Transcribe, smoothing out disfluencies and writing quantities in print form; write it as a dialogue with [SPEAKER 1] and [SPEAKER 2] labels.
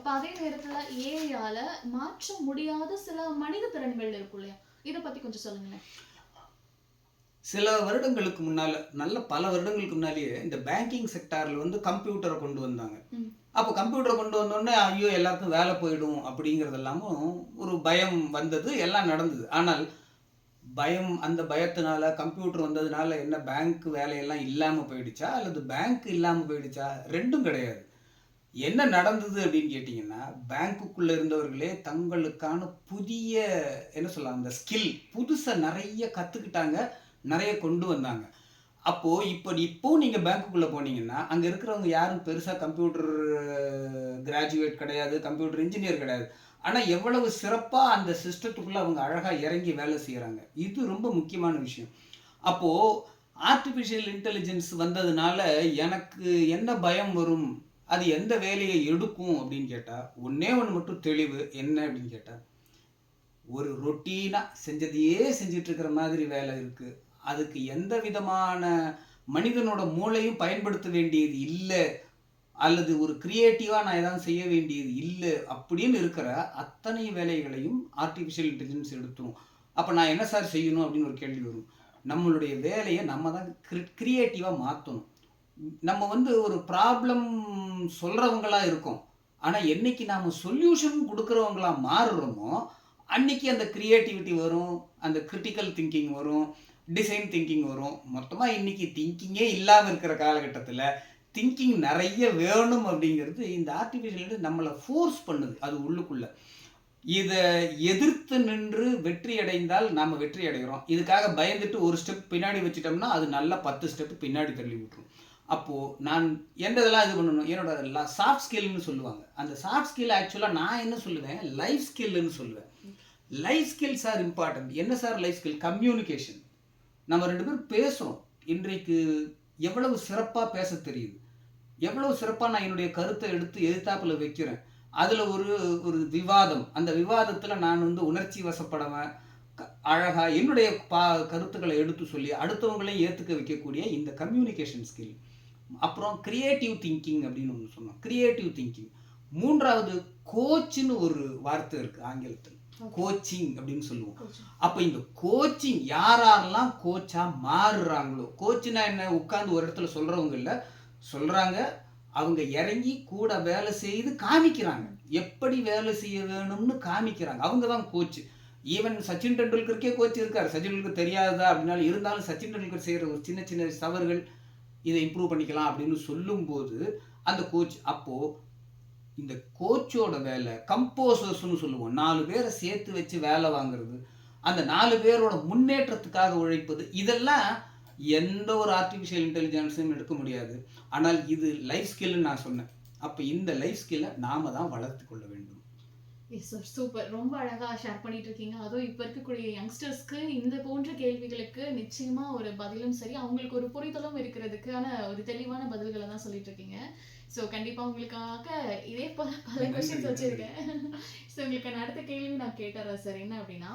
[SPEAKER 1] அப்ப அதே நேரத்துல ஏஐயால மாற்ற முடியாத சில மனித திறன்கள் இருக்கும் இல்லையா? இத பத்தி கொஞ்சம் சொல்லுங்களேன்.
[SPEAKER 2] சில வருடங்களுக்கு முன்னால, நல்ல பல வருடங்களுக்கு முன்னாலேயே இந்த பேங்கிங் செக்டார்ல வந்து கம்ப்யூட்டர கொண்டு வந்தாங்க.
[SPEAKER 1] ம்.
[SPEAKER 2] அப்ப கம்ப்யூட்டர கொண்டு வந்தோனே, ஐயோ! எல்லாருக்கும் வேலை போயிடும் அப்படிங்கிறதெல்லாமும் ஒரு பயம் வந்தது. எல்லாம் நடந்தது. ஆனால் அந்த பயத்தினால கம்ப்யூட்டர் வந்ததுனால என்ன பேங்க் வேலையெல்லாம் இல்லாம போயிடுச்சா? அல்லது பேங்க் இல்லாம போயிடுச்சா? 2ம் கிடையாது. என்ன நடந்தது அப்படின்னு கேட்டீங்கன்னா, பேங்க்குக்குள்ள இருந்தவர்களே தங்களுக்கான புதிய என்ன சொல்லலாம், அந்த ஸ்கில் புதுசா நெறைய கத்துக்கிட்டாங்க. நெறைய கொண்டு வந்தாங்க. இப்பவும் நீங்க பேங்க்குக்குள்ள போனீங்கன்னா, அங்க இருக்கிறவங்க யாரும் பெருசா கம்ப்யூட்டர் கிராஜுவேட் கிடையாது. கம்ப்யூட்டர் இன்ஜினியர் கிடையாது. ஆனா எவ்வளவு சிறப்பா அந்த சிஸ்டத்துக்குள்ள அவங்க அழகா இறங்கி வேலை செய்றாங்க. இது ரொம்ப முக்கியமான விஷயம். அப்போ ஆர்ட்டிபிஷியல் இன்டெலிஜென்ஸ் வந்ததுனால எனக்கு என்ன பயம் வரும்? அது எந்த வேலைய எடுக்கும் அப்படின்னு கேட்டா, ஒண்ணே ஒண்ணு மட்டும் தெளிவு. என்ன அப்படின்னு கேட்டா, ஒரு ரொட்டீனா செஞ்சதையே செஞ்சுட்டு இருக்கிற மாதிரி வேலை இருக்கு. அதுக்கு எந்த விதமான மனிதனோட மூளையும் பயன்படுத்த வேண்டியது இல்ல. அல்லது ஒரு கிரியேட்டிவா நான் ஏதாவது செய்ய வேண்டியது இல்ல. அப்படின்னு இருக்கிற அத்தனை வேலைகளையும் ஆர்ட்டிபிஷியல் இன்டெலிஜென்ஸ் எடுத்துரும். அப்ப நான் என்ன சார் செய்யணும் அப்படின்னு ஒரு கேள்வி வரும். நம்மளுடைய வேலைய நம்ம தான் கிரியேட்டிவா மாத்தணும். நம்ம வந்து ஒரு ப்ராப்ளம் சொல்றவங்களா இருக்கோம். ஆனா, என்னைக்கு நாம சொல்யூஷன் குடுக்குறவங்களா மாறுறோமோ, அன்னைக்கு அந்த கிரியேட்டிவிட்டி வரும். அந்த கிரிட்டிக்கல் திங்கிங் வரும். டிசைன் திங்கிங் வரும். மொத்தமா இன்னைக்கு திங்கிங்கே இல்லாம இருக்கிற காலகட்டத்தில, திங்கிங் நெறைய வேணும் அப்படிங்கிறது இந்த ஆர்ட்டிபிஷியல் இன்டெலிஜென்ஸ் நம்மள ஃபோர்ஸ் பண்ணுது. அது உள்ளுக்குள்ள. இத எதிர்த்து நின்று வெற்றி அடைந்தால் நாம வெற்றி அடைகிறோம். இதுக்காக பயந்துட்டு ஒரு ஸ்டெப் பின்னாடி வச்சுட்டோம்னா, அது நல்லா 10 ஸ்டெப் பின்னாடி தள்ளி விட்டுரும். அப்போ நான் எந்ததெல்லாம் இது பண்ணணும்? என்னோட சாஃப்ட் ஸ்கில்ன்னு சொல்லுவாங்க. அந்த சாஃப்ட் ஸ்கில் ஆக்சுவலா நான் என்ன சொல்லுவேன், லைஃப் ஸ்கில்ன்னு சொல்லுவேன். Life skills are important. என்ன சார் லைஃப் ஸ்கில்? கம்யூனிகேஷன். நம்ம 2 பேரும் பேசுறோம். இன்றைக்கு எவ்வளவு சிறப்பா பேசத் தெரியுது. எவ்வளவு சிறப்பா நான் என்னுடைய கருத்த எடுத்து எதிர்த்தாப்புல வைக்கிறேன். அதுல ஒரு ஒரு விவாதம். அந்த விவாதத்துல நான் வந்து உணர்ச்சி வசப்படாம, க அழகா என்னுடைய கருத்துக்கள எடுத்து சொல்லி, அடுத்தவங்களையும் ஏத்துக்க வைக்கக்கூடிய இந்த கம்யூனிகேஷன் ஸ்கில். அப்புறம் கிரியேட்டிவ் திங்கிங் அப்படின்னு ஒண்ணு சொன்னோம். Creative thinking. 3வது கோச்ன்னு ஒரு வார்த்தை இருக்கு ஆங்கிலத்துல.
[SPEAKER 1] ஓகே.
[SPEAKER 2] கோச்சிங் அப்படின்னு சொல்லுவோம்.
[SPEAKER 1] கோச்சிங்.
[SPEAKER 2] அப்ப இந்த கோச்சிங் யாரெல்லாம் கோச்சா மாறுறாங்களோ, கோச்னா என்ன? உட்கார்ந்து ஒரு இடத்துல சொல்றவங்க இல்ல. சொல்றாங்க. அவங்க இறங்கி கூட வேலை செய்து காமிக்கிறாங்க. எப்படி வேலை செய்ய வேணும்னு காமிக்கிறாங்க. அவங்க தான் கோச். ஈவன் சச்சின் டெண்டுல்கருக்கே கோச் இருக்காரு. சச்சின் டெண்டுல்கர் தெரியாததா அப்படின்னாலும், இருந்தாலும் சச்சின் டெண்டுல்கர் செய்ற ஒரு சின்ன சின்ன தவறுகள், இத இம்ப்ரூவ் பண்ணிக்கலாம் அப்படின்னு சொல்லும்போது, அந்த கோச் அப்போ இந்த கோச்சோட வேலை கம்போசர்ஸ்ன்னு சொல்லுவோம். 4 பேர சேர்த்து வச்சு வேலை வாங்குறது. அந்த 4 பேரோட முன்னேற்றத்துக்காக உழைப்பது. இதெல்லாம் எந்த ஒரு ஆர்ட்டிபிஷியல் இன்டெலிஜென்ஸும் எடுக்க முடியாது. ஆனால் இது லைஃப் ஸ்கில்ன்னு நான் சொன்னேன். அப்ப இந்த லைஃப் ஸ்கில்ல நாம தான் வளர்த்துக் கொள்ள வேண்டும்.
[SPEAKER 1] Yes sir. சூப்பர். ரொம்ப அழகா ஷேர் பண்ணிட்டு இருக்கீங்க. அதுவும் இப்ப இருக்கக்கூடிய யங்ஸ்டர்ஸ்க்கு இந்த போன்ற கேள்விகளுக்கு நிச்சயமா ஒரு பதிலும் சரி, அவங்களுக்கு ஒரு புரிதலும் இருக்கிறதுக்கான ஒரு தெளிவான பதில்கள தான் சொல்லிட்டு இருக்கீங்க. ஸோ கண்டிப்பா உங்களுக்காக இதே போல பல
[SPEAKER 2] நன்றி,
[SPEAKER 1] கொஸ்டின்ஸ்
[SPEAKER 2] நன்றி.
[SPEAKER 1] வச்சிருக்கேன். ஸோ உங்களுக்கான அடுத்த கேள்வி நான் கேட்டுர்றேன் சார். என்ன அப்படின்னா